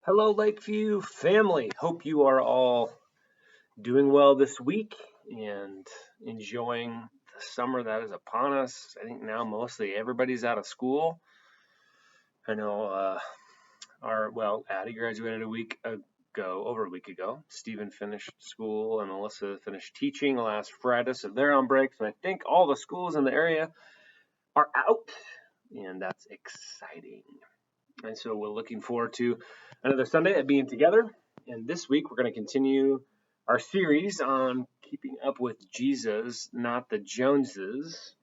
Hello, Lakeview family. Hope you are all doing well this week and enjoying the summer that is upon us. I think now mostly everybody's out of school. I know Addie graduated over a week ago. Stephen finished school and Melissa finished teaching last Friday, so they're on break. So I think all the schools in the area are out, and that's exciting. And so we're looking forward to another Sunday at being together. And this week we're going to continue our series on keeping up with Jesus, not the Joneses.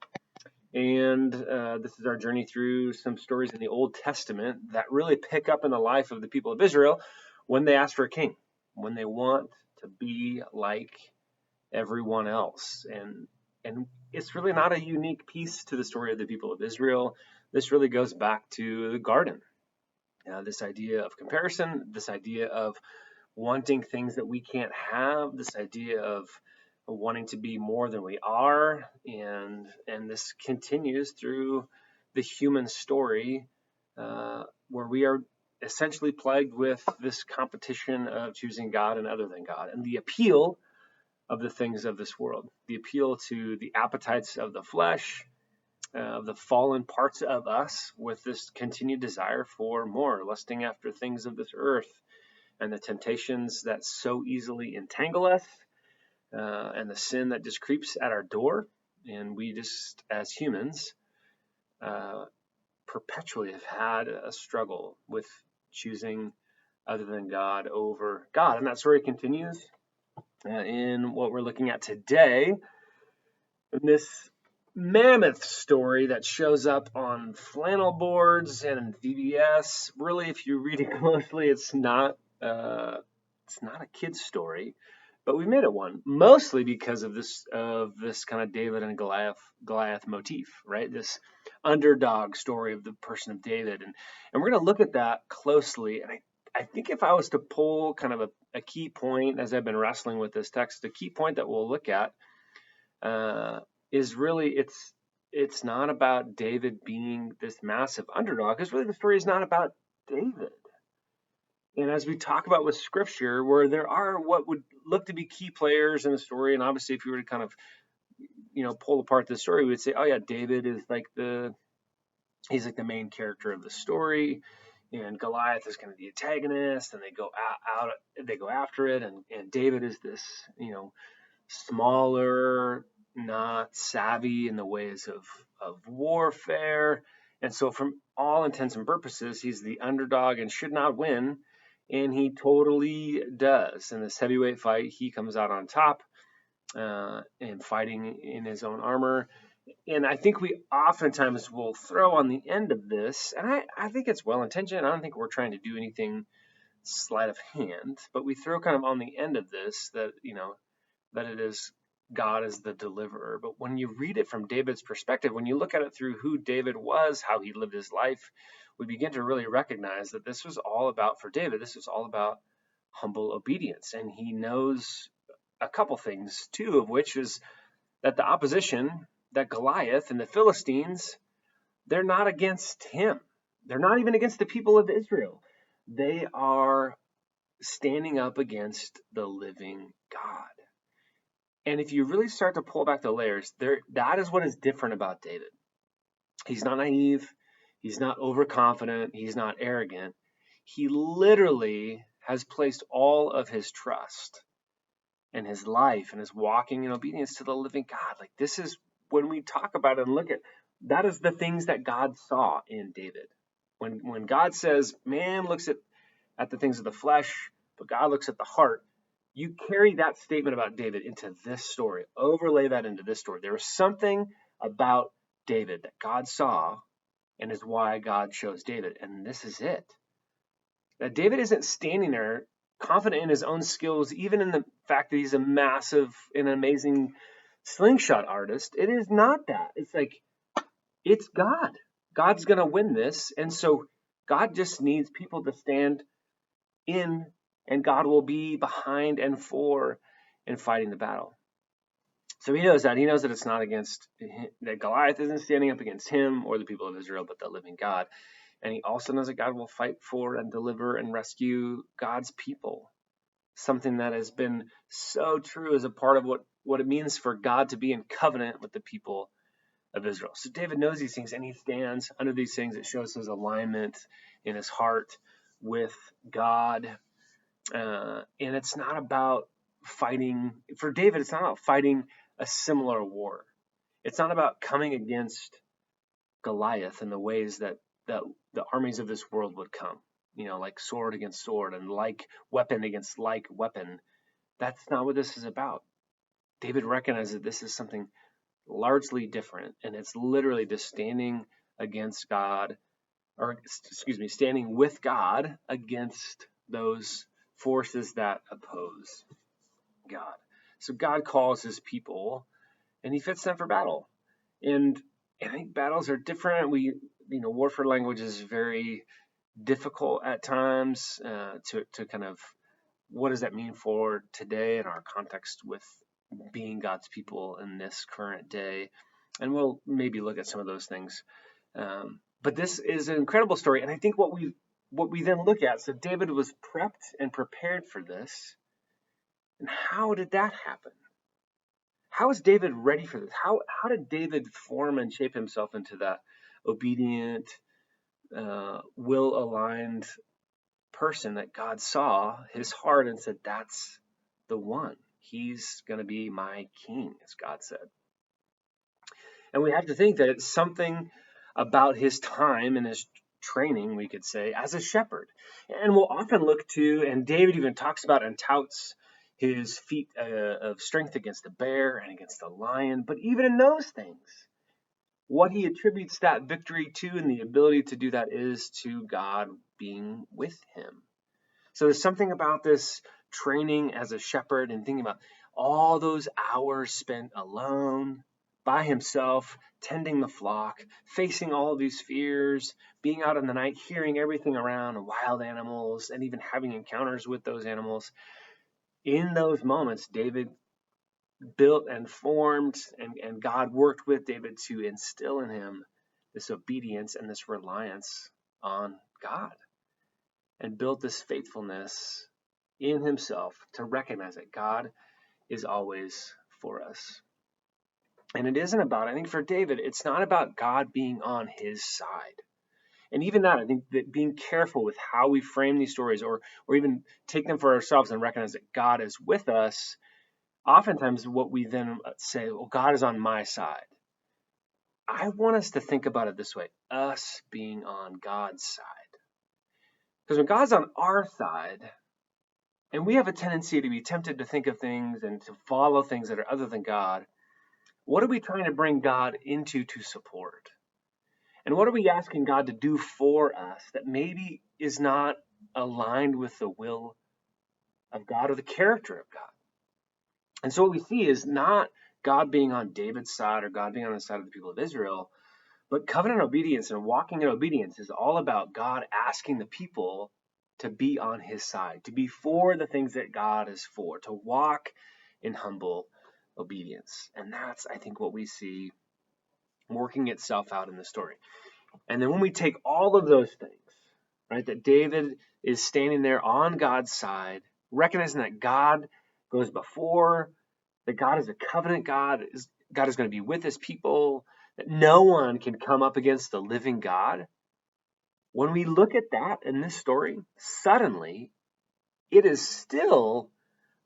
And this is our journey through some stories in the Old Testament that really pick up in the life of the people of Israel when they ask for a king, when they want to be like everyone else. And it's really not a unique piece to the story of the people of Israel. This really goes back to the garden. This idea of comparison, this idea of wanting things that we can't have, this idea of wanting to be more than we are, and this continues through the human story, where we are essentially plagued with this competition of choosing God and other than God, and the appeal of the things of this world, the appeal to the appetites of the flesh, the fallen parts of us, with this continued desire for more, lusting after things of this earth, and the temptations that so easily entangle us, and the sin that just creeps at our door. And we just, as humans, perpetually have had a struggle with choosing other than God over God. And that story continues in what we're looking at today, in this mammoth story that shows up on flannel boards and VBS. Really, if you read it closely, it's not a kid's story, but we made it one, mostly because of this kind of David and Goliath motif, right? This underdog story of the person of David, and we're going to look at that closely. And I think if I was to pull kind of a key point as I've been wrestling with this text, the key point that we'll look at is really it's not about David being this massive underdog, because really the story is not about David. And as we talk about with Scripture, where there are what would look to be key players in the story, and obviously if you were to kind of pull apart the story, we would say, oh yeah, David is he's like the main character of the story, and Goliath is kind of the antagonist, and they go after it, and David is this smaller, not savvy in the ways of warfare. And so from all intents and purposes, he's the underdog and should not win. And he totally does. In this heavyweight fight, he comes out on top, and fighting in his own armor. And I think we oftentimes will throw on the end of this, and I think it's well-intentioned. I don't think we're trying to do anything sleight of hand, but we throw kind of on the end of this that it is God as the deliverer. But when you read it from David's perspective, when you look at it through who David was, how he lived his life, we begin to really recognize that this was all about, for David, this was all about humble obedience. And he knows a couple things, two of which is that the opposition, that Goliath and the Philistines, they're not against him. They're not even against the people of Israel. They are standing up against the living God. And if you really start to pull back the layers, that is what is different about David. He's not naive. He's not overconfident. He's not arrogant. He literally has placed all of his trust and his life and his walking in obedience to the living God. Like, this is when we talk about it and look at, that is the things that God saw in David. When God says, man looks at the things of the flesh, but God looks at the heart, you carry that statement about David into this story, overlay that into this story. There was something about David that God saw, and is why God chose David. And this is it. Now, David isn't standing there confident in his own skills, even in the fact that he's a massive and amazing slingshot artist. It is not that. It's like, it's God. God's going to win this. And so God just needs people to stand in, and God will be behind and for and fighting the battle. So he knows that. He knows that it's not that Goliath isn't standing up against him or the people of Israel, but the living God. And he also knows that God will fight for and deliver and rescue God's people. Something that has been so true as a part of what it means for God to be in covenant with the people of Israel. So David knows these things, and he stands under these things. It shows his alignment in his heart with God. And it's not about fighting, for David, it's not about fighting a similar war. It's not about coming against Goliath in the ways that the armies of this world would come, like sword against sword and like weapon against like weapon. That's not what this is about. David recognizes that this is something largely different, and it's literally just standing against God, or standing with God against those forces that oppose God. So God calls his people, and he fits them for battle. And I think battles are different. Warfare language is very difficult at times to kind of, what does that mean for today in our context with being God's people in this current day? And we'll maybe look at some of those things. But this is an incredible story. And I think what we then look at, so David was prepped and prepared for this. And how did that happen? How is David ready for this? How did David form and shape himself into that obedient, will-aligned person that God saw his heart and said, that's the one. He's going to be my king, as God said. And we have to think that it's something about his time and his training, we could say, as a shepherd. And we'll often look to, and David even talks about and touts his feat of strength against the bear and against the lion. But even in those things, what he attributes that victory to and the ability to do that is to God being with him. So there's something about this training as a shepherd and thinking about all those hours spent alone, by himself, tending the flock, facing all of these fears, being out in the night, hearing everything around, wild animals, and even having encounters with those animals. In those moments, David built and formed, and God worked with David to instill in him this obedience and this reliance on God, and built this faithfulness in himself to recognize that God is always for us. And it isn't about, I think for David, it's not about God being on his side. And even that, I think that being careful with how we frame these stories, or even take them for ourselves and recognize that God is with us, oftentimes what we then say, well, God is on my side. I want us to think about it this way, us being on God's side. Because when God's on our side, and we have a tendency to be tempted to think of things and to follow things that are other than God, what are we trying to bring God into to support? And what are we asking God to do for us that maybe is not aligned with the will of God or the character of God? And so what we see is not God being on David's side or God being on the side of the people of Israel, but covenant obedience and walking in obedience is all about God asking the people to be on his side, to be for the things that God is for, to walk in humble obedience. And that's, I think, what we see working itself out in the story. And then when we take all of those things, right, that David is standing there on God's side, recognizing that God goes before, that God is a covenant God is going to be with his people, that no one can come up against the living God. When we look at that in this story, suddenly it is still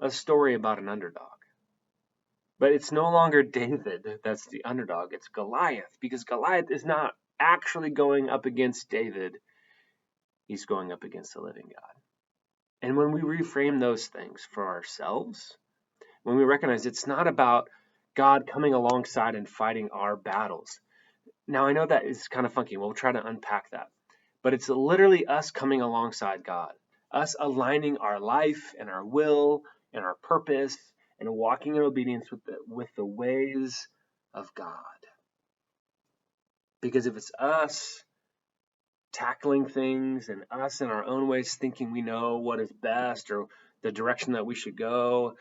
a story about an underdog. But it's no longer David that's the underdog, it's Goliath, because Goliath is not actually going up against David, he's going up against the living God. And when we reframe those things for ourselves, when we recognize it's not about God coming alongside and fighting our battles. Now, I know that is kind of funky. We'll try to unpack that. But it's literally us coming alongside God, us aligning our life and our will and our purpose and walking in obedience with the ways of God. Because if it's us tackling things and us in our own ways thinking we know what is best or the direction that we should go,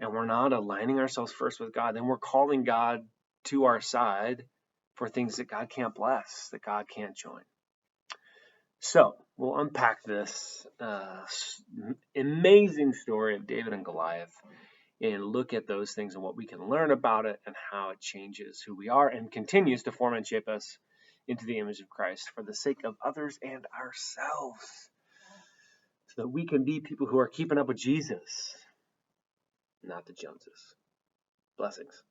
and we're not aligning ourselves first with God, then we're calling God to our side for things that God can't bless, that God can't join. So we'll unpack this amazing story of David and Goliath and look at those things and what we can learn about it and how it changes who we are and continues to form and shape us into the image of Christ for the sake of others and ourselves, so that we can be people who are keeping up with Jesus, not the Joneses. Blessings.